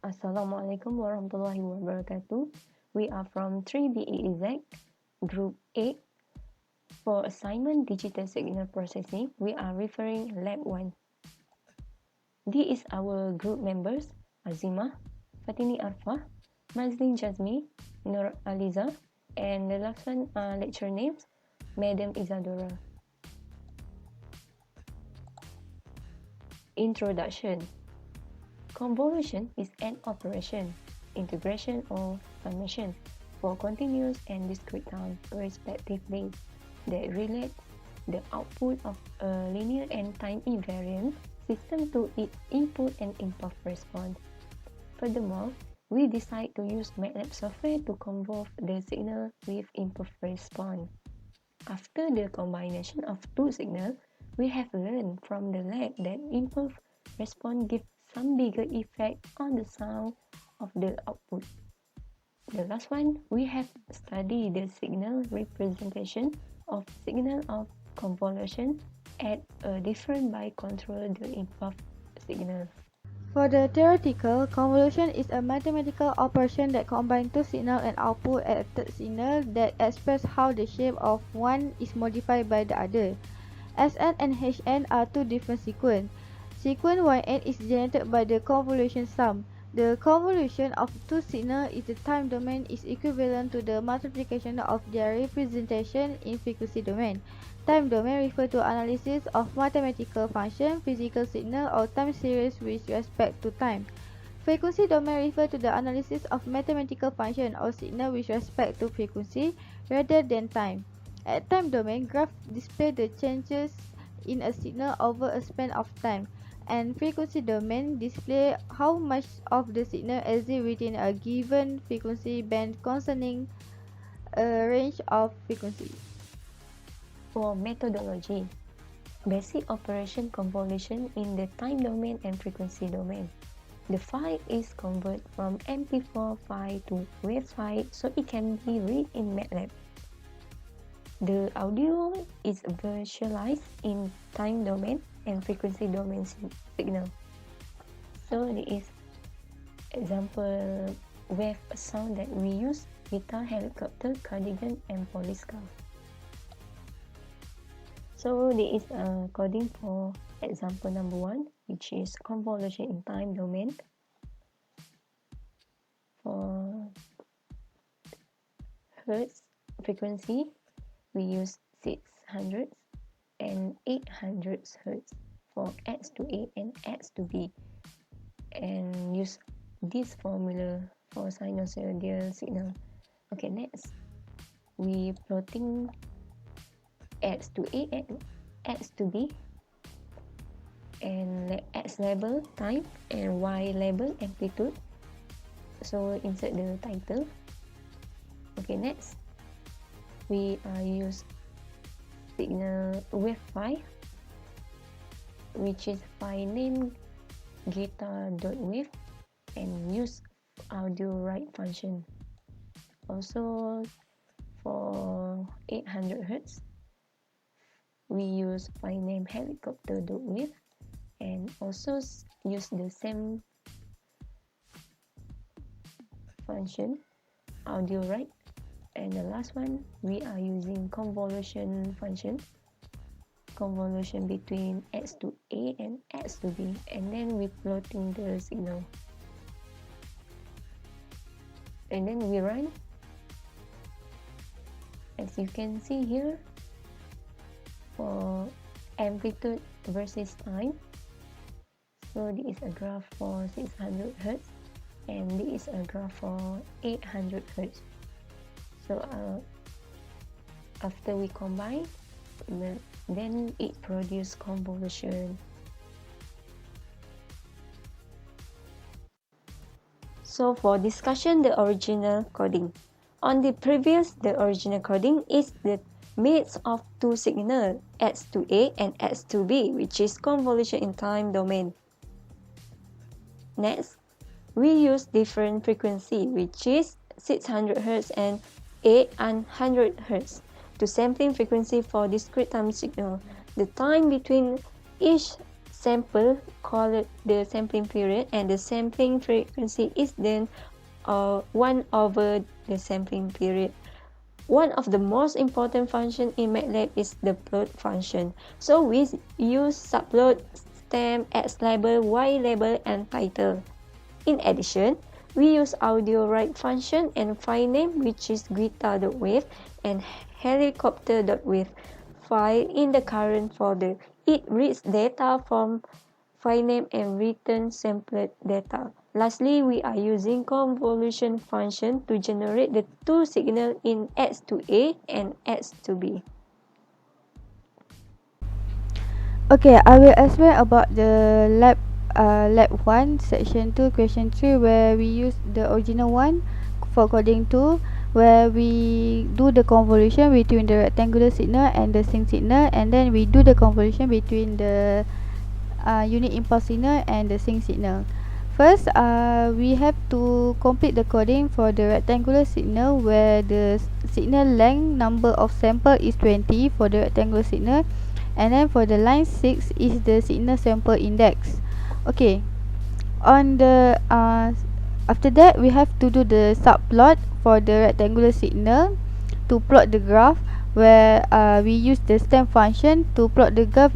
Assalamualaikum warahmatullahi wabarakatuh. We are from 3BEEZ, Group 8. For assignment digital signal processing, we are referring Lab 1. These is our group members, Azimah, Fatini Arfah, Mazlin Jazmie, Nur Aliza, and the last one lecture names, Madam Isadora. Introduction. Convolution is an operation, integration or summation for continuous and discrete time, respectively, that relates the output of a linear and time-invariant system to its input and impulse response. Furthermore, we decide to use MATLAB software to convolve the signal with impulse response. After the combination of two signals, we have learned from the lab that impulse response gives some bigger effect on the sound of the output. The last one, we have studied the signal representation of signal of convolution at a different by control the impulse signal. For the theoretical, convolution is a mathematical operation that combines two signals and output at a third signal that express how the shape of one is modified by the other. Sn and Hn are two different sequences. Sequence Yn is generated by the convolution sum. The convolution of two signals in the time domain is equivalent to the multiplication of their representation in frequency domain. Time domain refers to analysis of mathematical function, physical signal, or time series with respect to time. Frequency domain refers to the analysis of mathematical function or signal with respect to frequency rather than time. At time domain, graph display the changes in a signal over a span of time, and frequency domain display how much of the signal exists within a given frequency band concerning a range of frequencies. For methodology, basic operation convolution in the time domain and frequency domain. The file is converted from MP4 file to WAV file so it can be read in MATLAB. The audio is visualized in time domain and frequency domain signal. So this is example wave sound that we use: guitar, helicopter, cardigan, and police car. So this is coding for example number 1, which is convolution in time domain. For hertz frequency, we use 600 and 800 hertz for X to A and X to B, and use this formula for sinusoidal signal. Okay, next we plotting X to A and X to B, and X label time and Y label amplitude. So insert the title. Okay, next we use signal wave file, which is file name guitar.wave, and use audio write function. Also for 800 Hz, we use file name helicopter.wave, and also use the same function, audio write. And the last one, we are using convolution function, convolution between X to A and X to B, and then we plotting the signal, and then we run. As you can see here, for amplitude versus time, so this is a graph for 600 Hz and this is a graph for 800 Hz. So after we combine, then it produces convolution. So for discussion, the original coding. On the previous, the original coding is the mix of two signals, X to A and X to B, which is convolution in time domain. Next, we use different frequency, which is 600 Hz and 800 Hz, to sampling frequency for discrete time signal. The time between each sample, call it the sampling period, and the sampling frequency is then 1 over the sampling period. One of the most important functions in MATLAB is the plot function. So we use subplot, stem, X label, Y label, and title. In addition, we use audio write function and file name, which is guitar.wav and helicopter.wav file in the current folder. It reads data from file name and returns sampled data. Lastly, we are using convolution function to generate the two signals in X to A and X to B. Okay, I will explain about the lab 1 section 2 question 3 where we use the original one for coding 2 where we do the convolution between the rectangular signal and the sync signal, and then we do the convolution between the unit impulse signal and the sync signal. First, we have to complete the coding for the rectangular signal where the signal length number of sample is 20 for the rectangular signal, and then for the line 6 is the signal sample index. Okay, on the after that we have to do the subplot for the rectangular signal to plot the graph where we use the stem function to plot the graph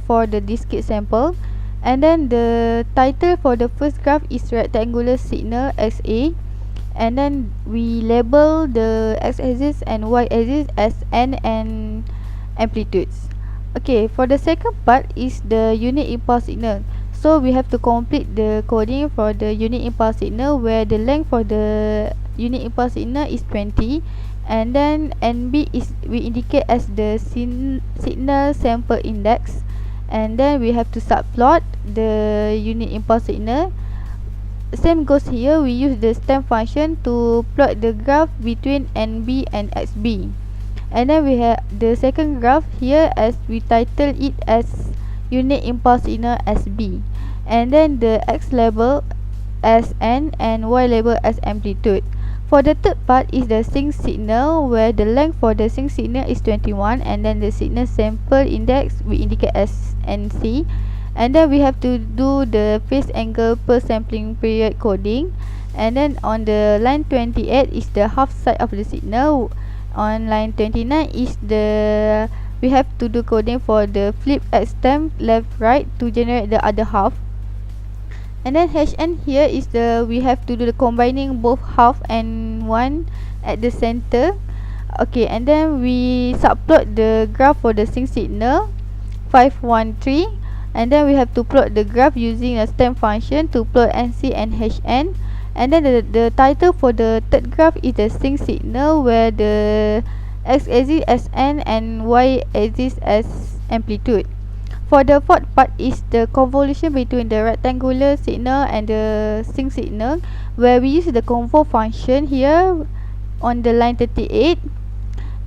for the discrete sample, and then the title for the first graph is rectangular signal XA, and then we label the x-axis and y-axis as n and amplitudes. Okay, for the second part is the unit impulse signal. So we have to complete the coding for the unit impulse signal where the length for the unit impulse signal is 20, and then NB is we indicate as the signal sample index, and then we have to subplot the unit impulse signal. Same goes here, we use the stem function to plot the graph between NB and XB. And then we have the second graph here as we title it as unit impulse signal SB, and then the X label as N and Y label as amplitude. For the third part is the sync signal where the length for the sync signal is 21, and then the signal sample index we indicate as NC, and then we have to do the phase angle per sampling period coding. And then on the line 28 is the half side of the signal. On line 29 is the we have to do coding for the flip X stem left right to generate the other half. And then HN here is the we have to do the combining both half and one at the center. Okay, and then we subplot the graph for the sync signal 513, and then we have to plot the graph using a stem function to plot NC and HN. And then the title for the third graph is the sync signal where the x-axis as N and y-axis as amplitude. For the fourth part is the convolution between the rectangular signal and the sync signal where we use the convol function here on the line 38,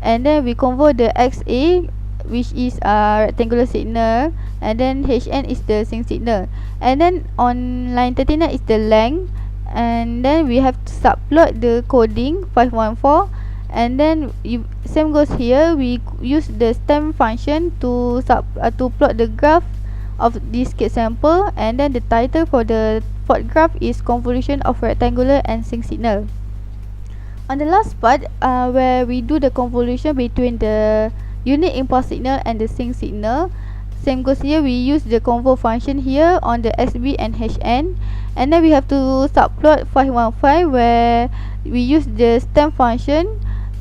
and then we convert the XA which is rectangular signal, and then HN is the sync signal, and then on line 39 is the length, and then we have to subplot the coding 514, and then same goes here, we use the stem function to plot the graph of discrete sample, and then the title for the fourth graph is convolution of rectangular and sync signal. On the last part where we do the convolution between the unit impulse signal and the sync signal, same goes here, we use the convol function here on the SB and HN, and then we have to subplot 515 where we use the stem function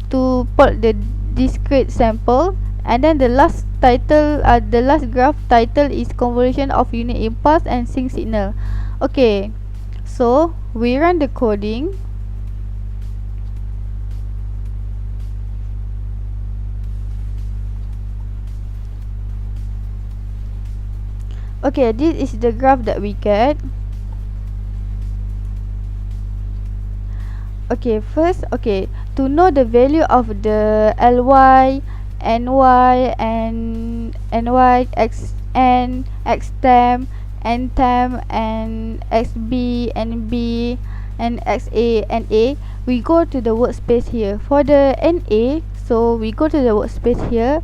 to plot the discrete sample, and then the last title the last graph title is convolution of unit impulse and sync signal. Okay, so we run the coding. Okay, this is the graph that we get. Okay, first, okay, to know the value of the ly, ny, and ny, xn, xtem, ntem, and xb, nb, and xa, na, we go to the workspace here. For the na, so we go to the workspace here,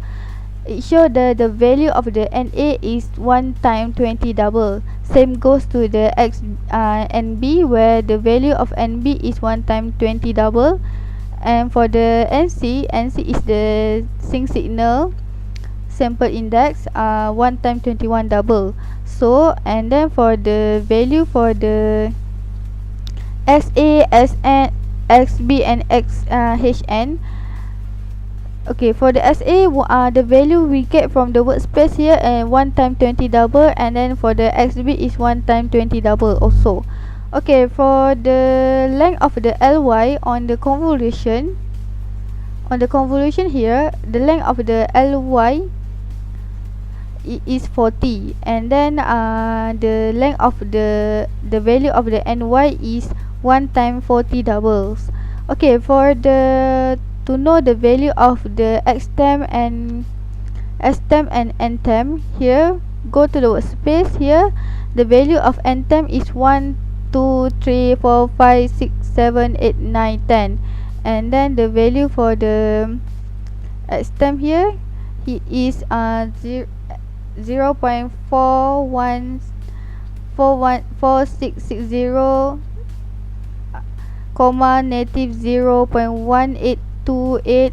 it shows that the value of the NA is 1 time 20 double. Same goes to the NB, where the value of NB is 1 time 20 double. And for the NC is the sync signal sample index 1 time 21 double. So, and then for the value for the SA, SN, XB and HN. Okay, for the SA, the value we get from the workspace here and 1 time 20 double, and then for the XB is 1 time 20 double also. Okay, for the length of the LY on the convolution here, the length of the LY is 40, and then the length of the value of the NY is 1 time 40 doubles. Okay, for the to know the value of the xtem and stem and ntem, here go to the workspace. Here the value of ntem is 1 2 3 4 5 6 7 8 9 10, and then the value for the xtem here is 0.414660, comma negative 0.1828,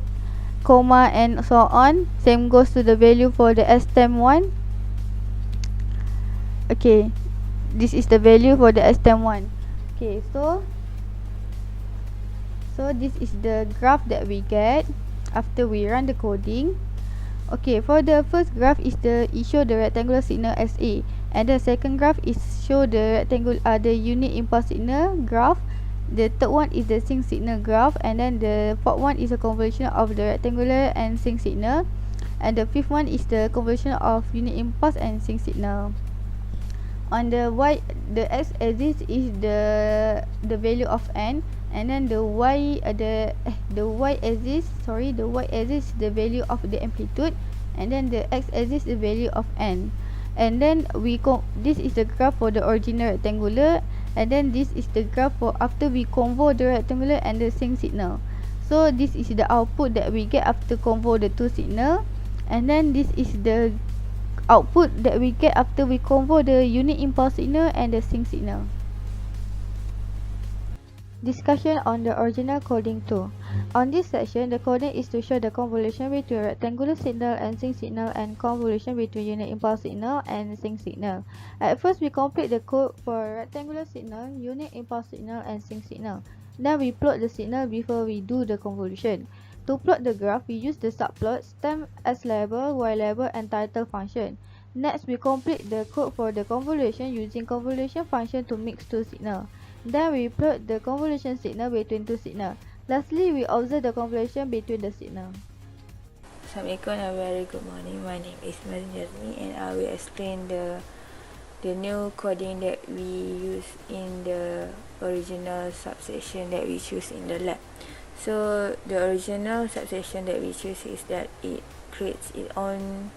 comma, and so on. Same goes to the value for the stem 1. Okay, this is the value for the stem 1. Okay, so this is the graph that we get after we run the coding. Okay, for the first graph is it show the rectangular signal SA, and the second graph is show the the unit impulse signal graph. The third one is the sync signal graph, and then the fourth one is a conversion of the rectangular and sync signal, and the fifth one is the conversion of unit impulse and sync signal. On the x axis is the value of n, and then the y axis is the value of the amplitude, and then the x axis is the value of n. And then this is the graph for the original rectangular, and then this is the graph for after we convert the rectangular and the sync signal. So this is the output that we get after convert the two signal, and then this is the output that we get after we convert the unit impulse signal and the sync signal. Discussion on the original coding too. On this section, the coding is to show the convolution between rectangular signal and sync signal, and convolution between unit impulse signal and sync signal. At first, we complete the code for rectangular signal, unit impulse signal, and sync signal. Then we plot the signal before we do the convolution. To plot the graph, we use the subplot, stem, x label, y label, and title function. Next, we complete the code for the convolution using convolution function to mix two signals. Then we plot the convolution signal between two signals. Lastly, we observe the convolution between the signals. Assalamualaikum and a very good morning. My name is Mazlin Jazmie, and I will explain the new coding that we use in the original subsection that we choose in the lab. So the original subsection that we choose is that it creates its own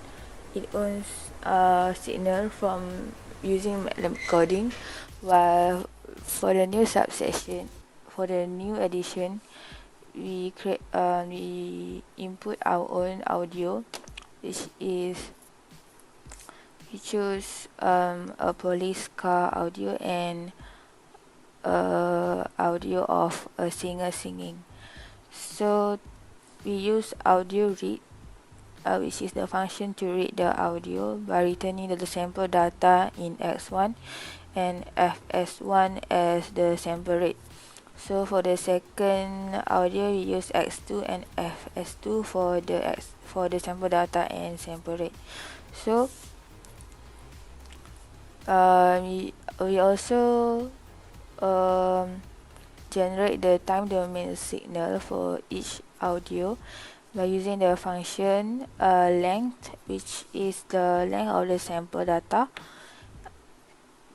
signal from using MATLAB coding, while for the new subsection, for the new addition, we input our own audio, which is we choose a police car audio and audio of a singer singing. So we use audio read, which is the function to read the audio by returning the sample data in x1 and fs1 as the sample rate. So for the second audio, we use x2 and fs2 for the sample data and sample rate. So we also generate the time domain signal for each audio by using the function length, which is the length of the sample data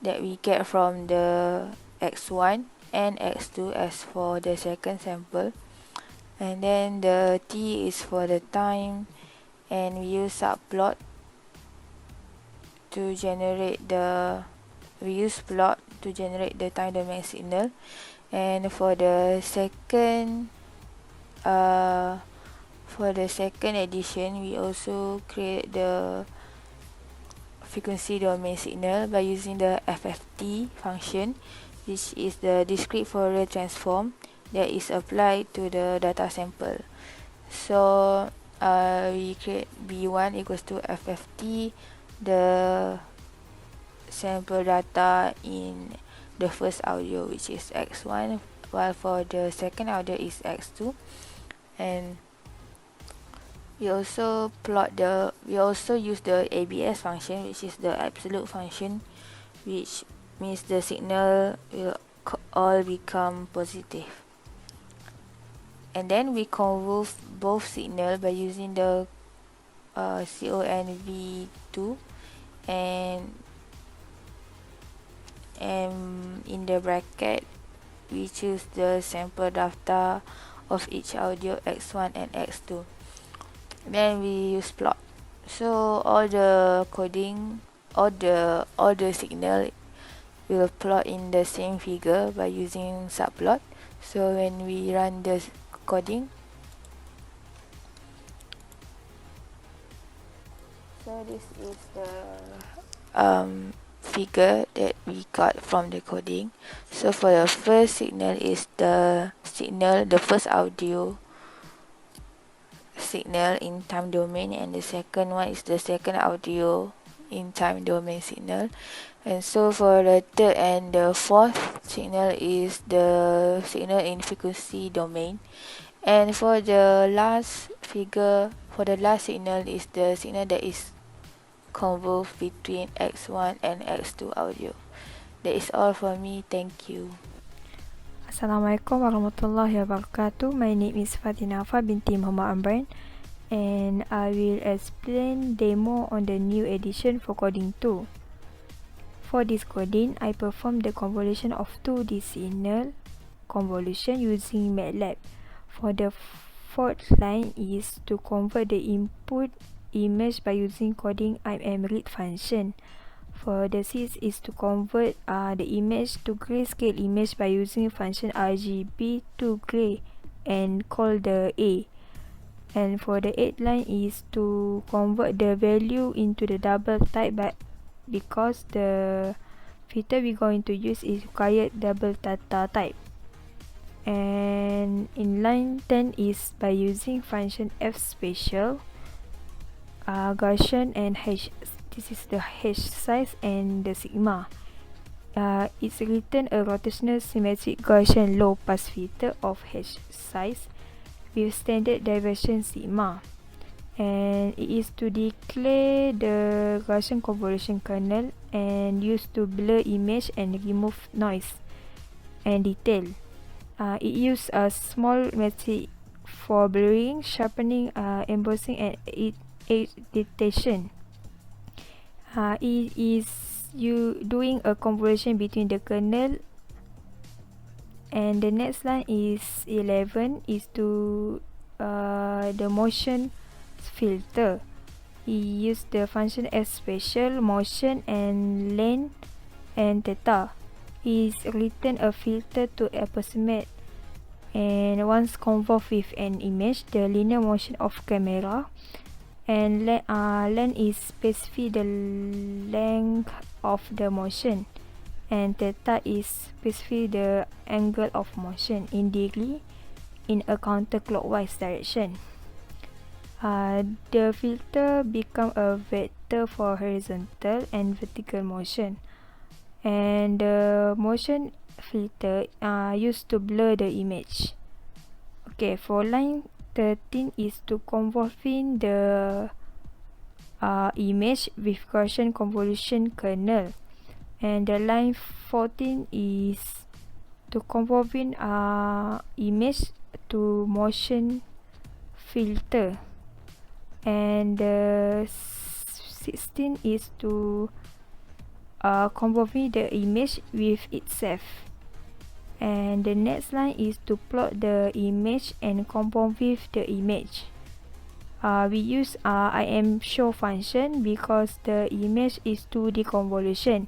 that we get from the x1 and x2 as for the second sample, and then the t is for the time, and we use subplot to generate the plot to generate the time domain signal. And for the second For the second edition, we also create the frequency domain signal by using the FFT function, which is the discrete Fourier transform that is applied to the data sample. So we create B1 equals to FFT, the sample data in the first audio, which is X1, while for the second audio is X2. And we also use the ABS function, which is the absolute function, which means the signal will all become positive. And then we convolve both signal by using the CONV2, and in the bracket we choose the sample data of each audio X1 and X2. Then we use plot. So all the coding, all the signal will plot in the same figure by using subplot. So when we run the coding, so this is the figure that we got from the coding. So for the first signal is the first audio signal in time domain, and the second one is the second audio in time domain signal. And so for the third and the fourth signal is the signal in frequency domain. And for the last figure, for the last signal is the signal that is convolved between X1 and X2 audio. That is all for me. Thank you. Assalamualaikum warahmatullahi wabarakatuh. My name is Fatini Arfah binti Muhammad Amran, and I will explain demo on the new edition for coding 2. For this coding, I perform the convolution of 2D signal convolution using MATLAB. For the fourth line is to convert the input image by using coding IMRead function. For the sixth is to convert the image to grayscale image by using function RGB to gray and call the A. And for the eighth line is to convert the value into the double type, but because the filter we're going to use is required double data type. And in line 10 is by using function F special, Gaussian and H. This is the H size and the sigma. It's written a rotational symmetric Gaussian low pass filter of H size with standard deviation sigma. And it is to declare the Gaussian convolution kernel and used to blur image and remove noise and detail. It uses a small metric for blurring, sharpening, embossing, and detection. It is you doing a convolution between the kernel. And the next line is 11 is to the motion filter. He used the function S special, motion, and length and theta. He's written a filter to approximate and once convolved with an image the linear motion of camera. And length is specify the length of the motion, and theta is specify the angle of motion in degree in a counterclockwise direction. The filter become a vector for horizontal and vertical motion, and the motion filter used to blur the image. Okay, for line 13 is to convolving the image with Gaussian convolution kernel, and the line 14 is to convolving image to motion filter, and the 16 is to convolving the image with itself. And the next line is to plot the image and convolve with the image. We use IMShow function because the image is 2D convolution,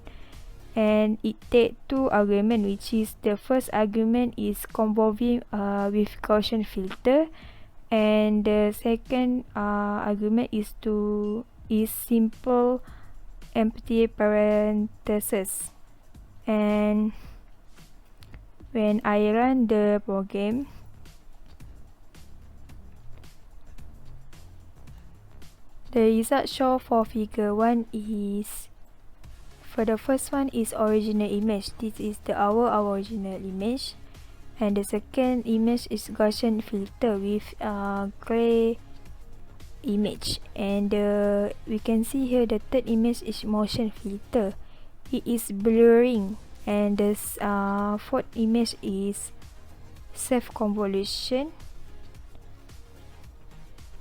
and it take two arguments, which is the first argument is convolving with Gaussian filter, And the second argument is simple empty parentheses. And when I run the program, the result show for figure 1 is, for the first one is original image. This is our original image. And the second image is Gaussian filter with gray image. And we can see here the third image is motion filter. It is blurring. And the fourth image is self convolution.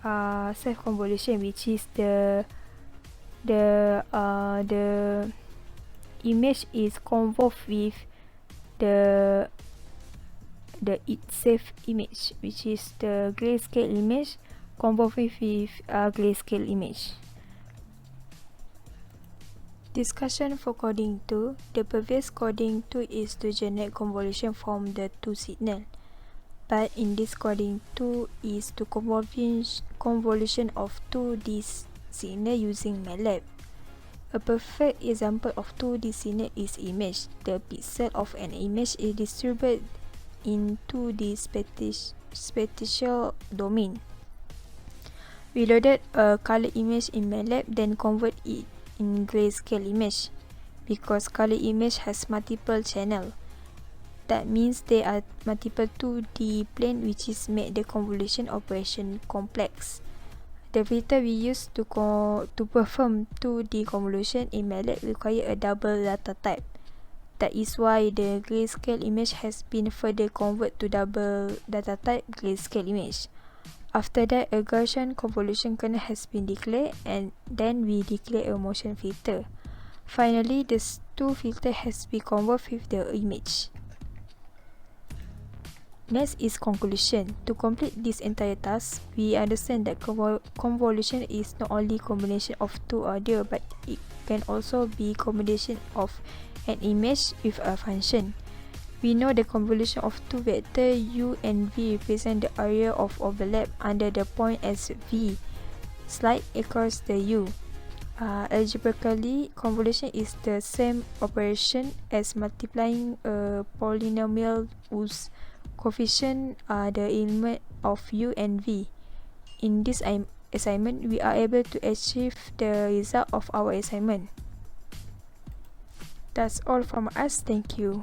Which is the image is convolved with the itself image, which is the grayscale image convolved with grayscale image. Discussion for coding 2. The previous coding 2 is to generate convolution from the two signal, but in this coding 2 is to convolution of 2D signal using MATLAB. A perfect example of 2D signal is image. The pixel of an image is distributed in 2D spatial domain. We loaded a color image in MATLAB, then convert it in grayscale image. Because color image has multiple channel, that means there are multiple 2D plane, which is make the convolution operation complex. The filter we use to perform 2D convolution in MATLAB require a double data type. That is why the grayscale image has been further converted to double data type grayscale image. After that, a Gaussian convolution kernel has been declared, and then we declare a motion filter. Finally, the two filter has been converted with the image. Next is conclusion. To complete this entire task, we understand that convolution is not only combination of two audio, but it can also be combination of an image with a function. We know the convolution of two vectors u and v represent the area of overlap under the point as v slide across the u. Algebraically, convolution is the same operation as multiplying a polynomial whose coefficient are the element of u and v. In this assignment, we are able to achieve the result of our assignment. That's all from us. Thank you.